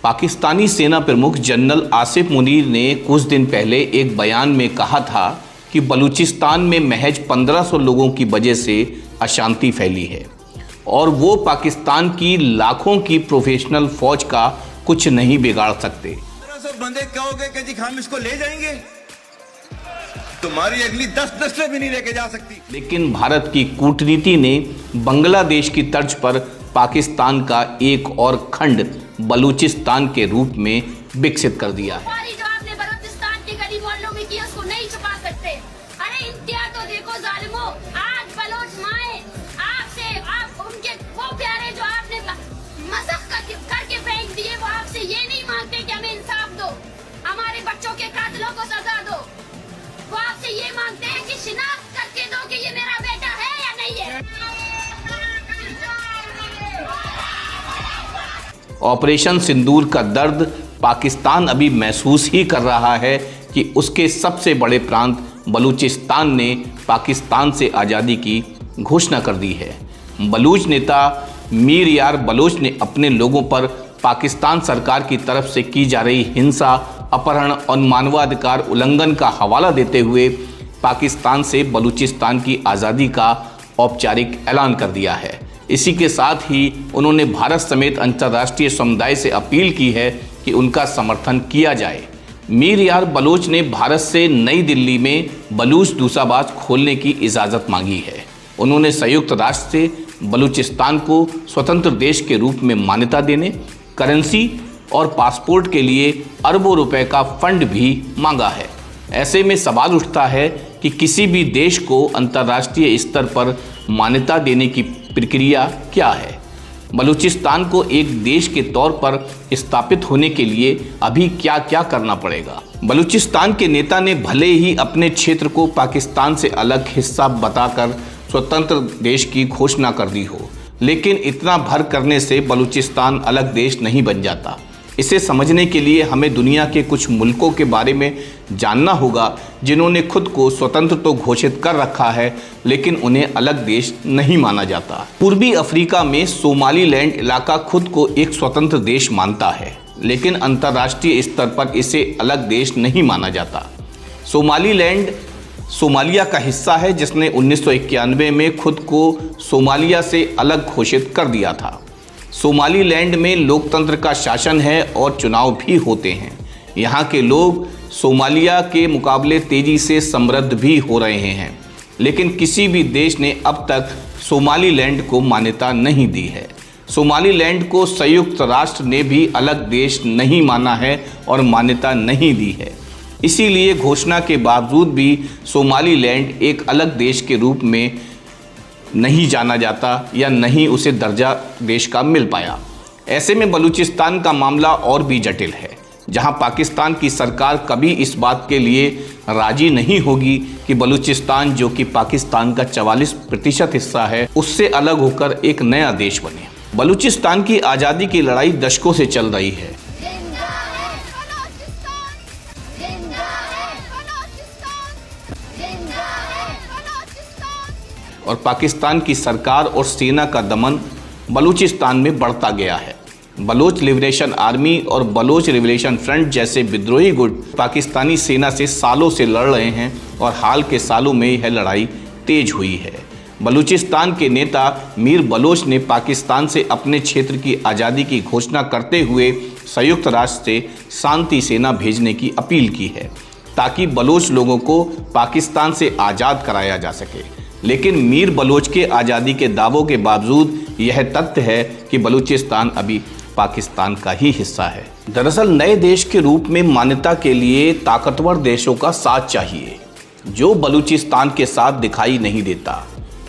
पाकिस्तानी सेना प्रमुख जनरल आसिफ मुनीर ने कुछ दिन पहले एक बयान में कहा था कि बलूचिस्तान में महज 1500 लोगों की वजह से अशांति फैली है और वो पाकिस्तान की लाखों की प्रोफेशनल फौज का कुछ नहीं बिगाड़ सकते। 1500 बंदे कहोगे कि जी हम इसको ले जाएंगे, तुम्हारी अगली 10 नस्लें भी नहीं लेके जा सकती। लेकिन भारत की कूटनीति ने बांग्लादेश की तर्ज पर पाकिस्तान का एक और खंड बलूचिस्तान के रूप में विकसित कर दिया है। जो आपने बलूचिस्तान के गरीब मोहल्लों में किया उसको नहीं छुपा सकते। अरे इंतजार तो देखो जालिमो, आज बलोच माए आपसे आप उनके वो प्यारे जो आपने मसख करके फेंक दिए, वो आपसे ये नहीं मांगते कि हमें इंसाफ दो, हमारे बच्चों के कातिलों को सजा दो। वो आपसे ये मांगते हैं कि शिनाख्त करके दो कि ये मेरा बेटा है या नहीं है। ऑपरेशन सिंदूर का दर्द पाकिस्तान अभी महसूस ही कर रहा है कि उसके सबसे बड़े प्रांत बलूचिस्तान ने पाकिस्तान से आज़ादी की घोषणा कर दी है। बलूच नेता मीर यार बलोच ने अपने लोगों पर पाकिस्तान सरकार की तरफ से की जा रही हिंसा, अपहरण और मानवाधिकार उल्लंघन का हवाला देते हुए पाकिस्तान से बलूचिस्तान की आज़ादी का औपचारिक ऐलान कर दिया है। इसी के साथ ही उन्होंने भारत समेत अंतर्राष्ट्रीय समुदाय से अपील की है कि उनका समर्थन किया जाए। मीर यार बलोच ने भारत से नई दिल्ली में बलूच दूतावास खोलने की इजाज़त मांगी है। उन्होंने संयुक्त राष्ट्र से बलूचिस्तान को स्वतंत्र देश के रूप में मान्यता देने, करेंसी और पासपोर्ट के लिए अरबों रुपए का फंड भी मांगा है। ऐसे में सवाल उठता है कि किसी भी देश को अंतर्राष्ट्रीय स्तर पर मान्यता देने की प्रक्रिया क्या है। बलूचिस्तान को एक देश के तौर पर स्थापित होने के लिए अभी क्या क्या करना पड़ेगा। बलूचिस्तान के नेता ने भले ही अपने क्षेत्र को पाकिस्तान से अलग हिस्सा बताकर स्वतंत्र देश की घोषणा कर दी हो, लेकिन इतना भर करने से बलूचिस्तान अलग देश नहीं बन जाता। इसे समझने के लिए हमें दुनिया के कुछ मुल्कों के बारे में जानना होगा जिन्होंने खुद को स्वतंत्र तो घोषित कर रखा है, लेकिन उन्हें अलग देश नहीं माना जाता। पूर्वी अफ्रीका में सोमालीलैंड इलाका खुद को एक स्वतंत्र देश मानता है, लेकिन अंतर्राष्ट्रीय स्तर पर इसे अलग देश नहीं माना जाता। सोमालीलैंड सोमालिया का हिस्सा है, जिसने 1991 में खुद को सोमालिया से अलग घोषित कर दिया था। सोमालीलैंड में लोकतंत्र का शासन है और चुनाव भी होते हैं। यहाँ के लोग सोमालिया के मुकाबले तेज़ी से समृद्ध भी हो रहे हैं, लेकिन किसी भी देश ने अब तक सोमालीलैंड को मान्यता नहीं दी है। सोमालीलैंड को संयुक्त राष्ट्र ने भी अलग देश नहीं माना है और मान्यता नहीं दी है। इसीलिए घोषणा के बावजूद भी सोमालीलैंड एक अलग देश के रूप में नहीं जाना जाता या नहीं उसे दर्जा देश का मिल पाया। ऐसे में बलूचिस्तान का मामला और भी जटिल है, जहां पाकिस्तान की सरकार कभी इस बात के लिए राजी नहीं होगी कि बलूचिस्तान, जो कि पाकिस्तान का 44% हिस्सा है, उससे अलग होकर एक नया देश बने। बलूचिस्तान की आज़ादी की लड़ाई दशकों से चल रही है। और पाकिस्तान की सरकार और सेना का दमन बलूचिस्तान में बढ़ता गया है। बलोच लिबरेशन आर्मी और बलोच लिबरेशन फ्रंट जैसे विद्रोही गुट पाकिस्तानी सेना से सालों से लड़ रहे हैं और हाल के सालों में यह लड़ाई तेज हुई है। बलूचिस्तान के नेता मीर बलोच ने पाकिस्तान से अपने क्षेत्र की आज़ादी की घोषणा करते हुए संयुक्त राष्ट्र से शांति सेना भेजने की अपील की है, ताकि बलोच लोगों को पाकिस्तान से आज़ाद कराया जा सके। लेकिन मीर बलोच के आज़ादी के दावों के बावजूद यह तथ्य है कि बलूचिस्तान अभी पाकिस्तान का ही हिस्सा है। दरअसल नए देश के रूप में मान्यता के लिए ताकतवर देशों का साथ चाहिए, जो बलूचिस्तान के साथ दिखाई नहीं देता।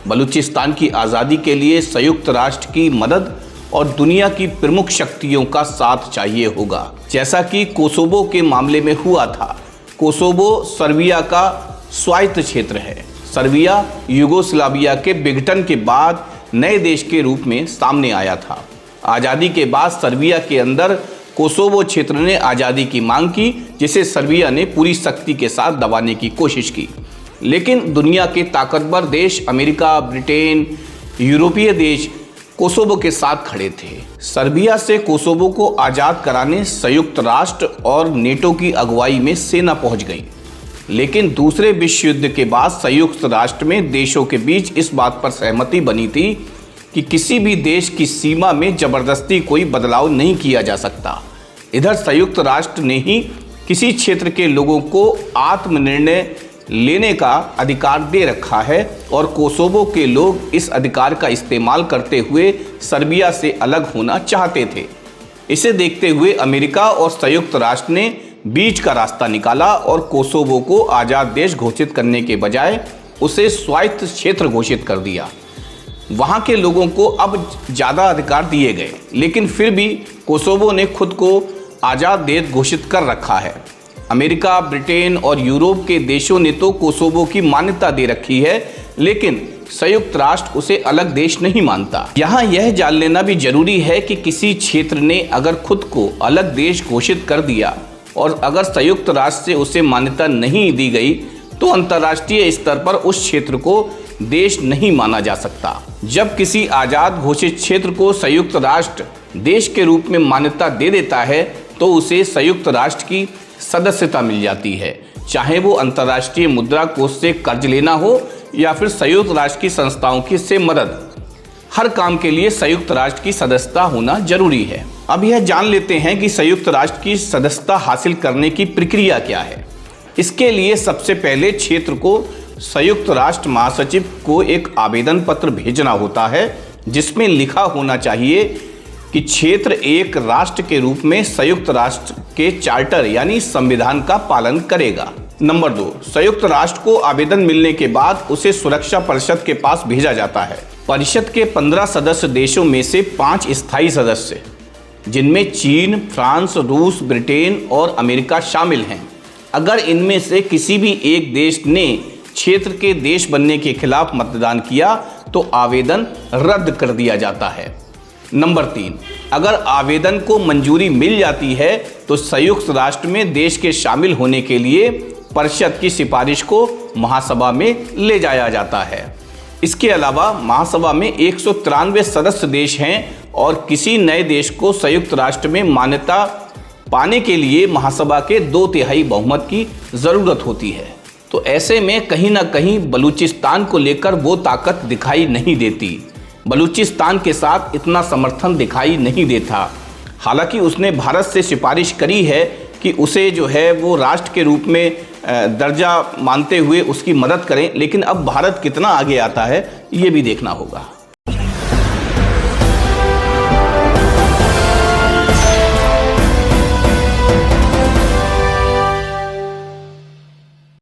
बलूचिस्तान की आज़ादी के लिए संयुक्त राष्ट्र की मदद और दुनिया की प्रमुख शक्तियों का साथ चाहिए होगा, जैसा कि कोसोवो के मामले में हुआ था। कोसोवो सर्बिया का स्वायत्त क्षेत्र है। सर्बिया यूगोस्लाविया के विघटन के बाद नए देश के रूप में सामने आया था। आज़ादी के बाद सर्बिया के अंदर कोसोवो क्षेत्र ने आज़ादी की मांग की, जिसे सर्बिया ने पूरी शक्ति के साथ दबाने की कोशिश की। लेकिन दुनिया के ताकतवर देश अमेरिका, ब्रिटेन, यूरोपीय देश कोसोवो के साथ खड़े थे। सर्बिया से कोसोवो को आज़ाद कराने संयुक्त राष्ट्र और नेटो की अगुवाई में सेना पहुंच गई, लेकिन दूसरे विश्व युद्ध के बाद संयुक्त राष्ट्र में देशों के बीच इस बात पर सहमति बनी थी कि किसी भी देश की सीमा में जबरदस्ती कोई बदलाव नहीं किया जा सकता। इधर संयुक्त राष्ट्र ने ही किसी क्षेत्र के लोगों को आत्मनिर्णय लेने का अधिकार दे रखा है और कोसोवो के लोग इस अधिकार का इस्तेमाल करते हुए सर्बिया से अलग होना चाहते थे। इसे देखते हुए अमेरिका और संयुक्त राष्ट्र ने बीच का रास्ता निकाला और कोसोवो को आज़ाद देश घोषित करने के बजाय उसे स्वायत्त क्षेत्र घोषित कर दिया। वहाँ के लोगों को अब ज़्यादा अधिकार दिए गए, लेकिन फिर भी कोसोवो ने खुद को आज़ाद देश घोषित कर रखा है। अमेरिका, ब्रिटेन और यूरोप के देशों ने तो कोसोवो की मान्यता दे रखी है, लेकिन संयुक्त राष्ट्र उसे अलग देश नहीं मानता। यहाँ यह जान लेना भी जरूरी है कि किसी क्षेत्र ने अगर खुद को अलग देश घोषित कर दिया और अगर संयुक्त राष्ट्र से उसे मान्यता नहीं दी गई तो अंतर्राष्ट्रीय स्तर पर उस क्षेत्र को देश नहीं माना जा सकता। जब किसी आज़ाद घोषित क्षेत्र को संयुक्त राष्ट्र देश के रूप में मान्यता दे देता है तो उसे संयुक्त राष्ट्र की सदस्यता मिल जाती है, चाहे वो अंतर्राष्ट्रीय मुद्रा कोष से कर्ज लेना हो या फिर संयुक्त राष्ट्र की संस्थाओं की से मदद। हर काम के लिए संयुक्त राष्ट्र की सदस्यता होना जरूरी है। अब यह जान लेते हैं कि संयुक्त राष्ट्र की सदस्यता हासिल करने की प्रक्रिया क्या है। इसके लिए सबसे पहले क्षेत्र को संयुक्त राष्ट्र महासचिव को एक आवेदन पत्र भेजना होता है, जिसमें लिखा होना चाहिए कि क्षेत्र एक राष्ट्र के रूप में संयुक्त राष्ट्र के चार्टर यानी संविधान का पालन करेगा। नंबर 2, संयुक्त राष्ट्र को आवेदन मिलने के बाद उसे सुरक्षा परिषद के पास भेजा जाता है। परिषद के 15 सदस्य देशों में से 5 स्थायी सदस्य, जिनमें चीन, फ्रांस, रूस, ब्रिटेन और अमेरिका शामिल हैं, अगर इनमें से किसी भी एक देश ने क्षेत्र के देश बनने के खिलाफ मतदान किया तो आवेदन रद्द कर दिया जाता है। नंबर 3, अगर आवेदन को मंजूरी मिल जाती है तो संयुक्त राष्ट्र में देश के शामिल होने के लिए परिषद की सिफारिश को महासभा में ले जाया जाता है। इसके अलावा महासभा में 193 सदस्य देश हैं और किसी नए देश को संयुक्त राष्ट्र में मान्यता पाने के लिए महासभा के 2/3 बहुमत की ज़रूरत होती है। तो ऐसे में कहीं ना कहीं बलूचिस्तान को लेकर वो ताकत दिखाई नहीं देती। बलूचिस्तान के साथ इतना समर्थन दिखाई नहीं देता। हालांकि उसने भारत से सिफारिश करी है कि उसे जो है वो राष्ट्र के रूप में दर्जा मानते हुए उसकी मदद करें, लेकिन अब भारत कितना आगे आता है ये भी देखना होगा।